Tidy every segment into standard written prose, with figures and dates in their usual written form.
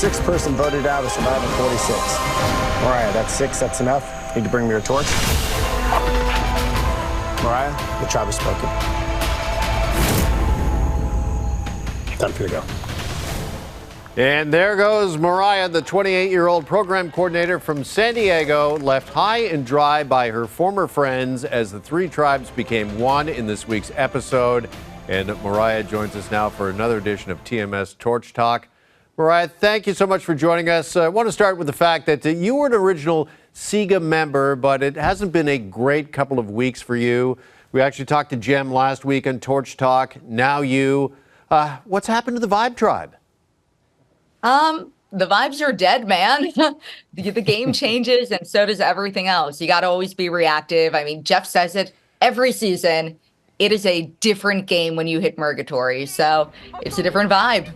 sixth person voted out of Survivor 46. Moriah, that's 6. That's enough. Need to bring me your torch. Moriah, the tribe has spoken. Time for you to go. And there goes Moriah, the 28-year-old program coordinator from San Diego, left high and dry by her former friends as the three tribes became one in this week's episode. And Moriah joins us now for another edition of TMS Torch Talk. Moriah, thank you so much for joining us. I want to start with the fact that you were an original SIGA member, but it hasn't been a great couple of weeks for you. We actually talked to Jem last week on Torch Talk. Now you. What's happened to the Vibe Tribe? The vibes are dead, man. The game changes and so does everything else. You got to always be reactive. I mean, Jeff says it every season. It is a different game when you hit Murgatory. So it's a different vibe.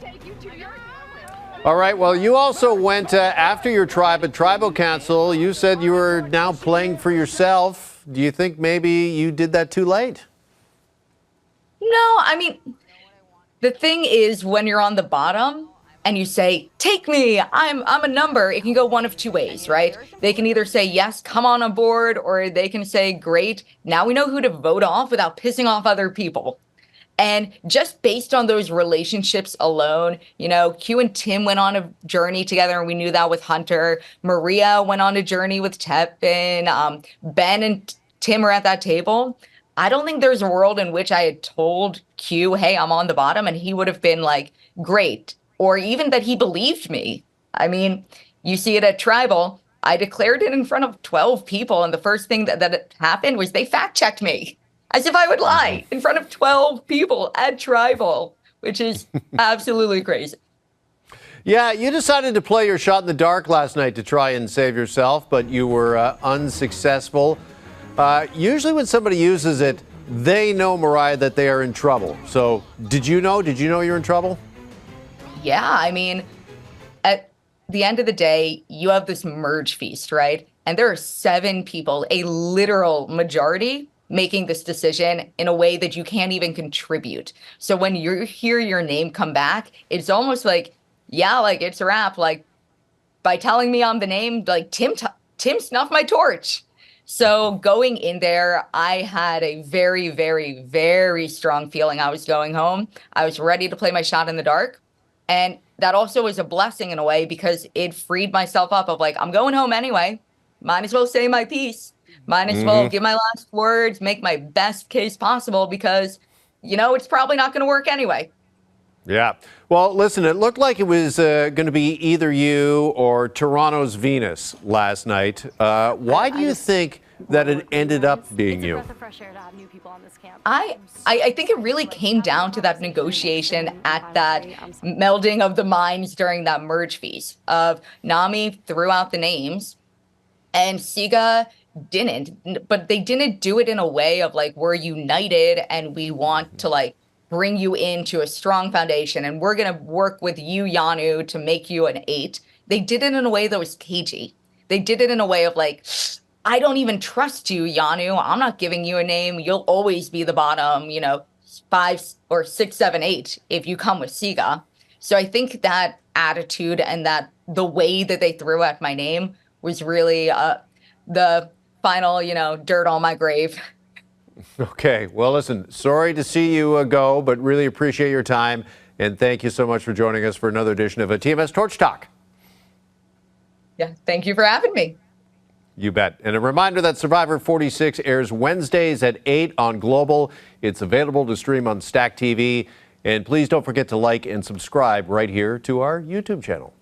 All right. Well, you also went after your tribe at Tribal Council. You said you were now playing for yourself. Do you think maybe you did that too late? No, I mean, the thing is when you're on the bottom, and you say, take me, I'm a number, it can go one of two ways, right? They can either say, yes, come on board, or they can say, great, now we know who to vote off without pissing off other people. And just based on those relationships alone, you know, Q and Tim went on a journey together, and we knew that with Hunter. Maria went on a journey with Tevin. Ben and Tim are at that table. I don't think there's a world in which I had told Q, hey, I'm on the bottom, and he would have been like, great. Or even that he believed me. I mean, you see it at Tribal. I declared it in front of 12 people, and the first thing that happened was they fact-checked me, as if I would lie, in front of 12 people at Tribal, which is absolutely crazy. Yeah, you decided to play your shot in the dark last night to try and save yourself, but you were unsuccessful. Usually when somebody uses it, they know, Moriah, that they are in trouble. So did you know? Did you know you're in trouble? Yeah, I mean, at the end of the day, you have this merge feast, right? And there are 7 people, a literal majority, making this decision in a way that you can't even contribute. So when you hear your name come back, it's almost like, yeah, like it's a wrap. Like by telling me I'm the name, like Tim snuffed my torch. So going in there, I had a very, very, very strong feeling I was going home. I was ready to play my shot in the dark. And that also was a blessing in a way because it freed myself up of like, I'm going home anyway. Might as well say my piece. Might as well give my last words, make my best case possible because, you know, it's probably not going to work anyway. Yeah. Well, listen, it looked like it was going to be either you or Toronto's Venus last night. Why do you think that it ended up being you? I think it really came down to that negotiation at that melding of the minds during that merge feast of Nami threw out the names and SIGA didn't, but they didn't do it in a way of like, we're united and we want to like bring you into a strong foundation and we're going to work with you, Yanu, to make you an 8. They did it in a way that was cagey. They did it in a way of like, I don't even trust you, Yanu. I'm not giving you a name. You'll always be the bottom, you know, 5 or 6, 7, 8 if you come with SIGA. So I think that attitude and that the way that they threw at my name was really the final, you know, dirt on my grave. Okay. Well, listen, sorry to see you go, but really appreciate your time. And thank you so much for joining us for another edition of a TMS Torch Talk. Yeah. Thank you for having me. You bet. And a reminder that Survivor 46 airs Wednesdays at 8 on Global. It's available to stream on Stack TV. And please don't forget to like and subscribe right here to our YouTube channel.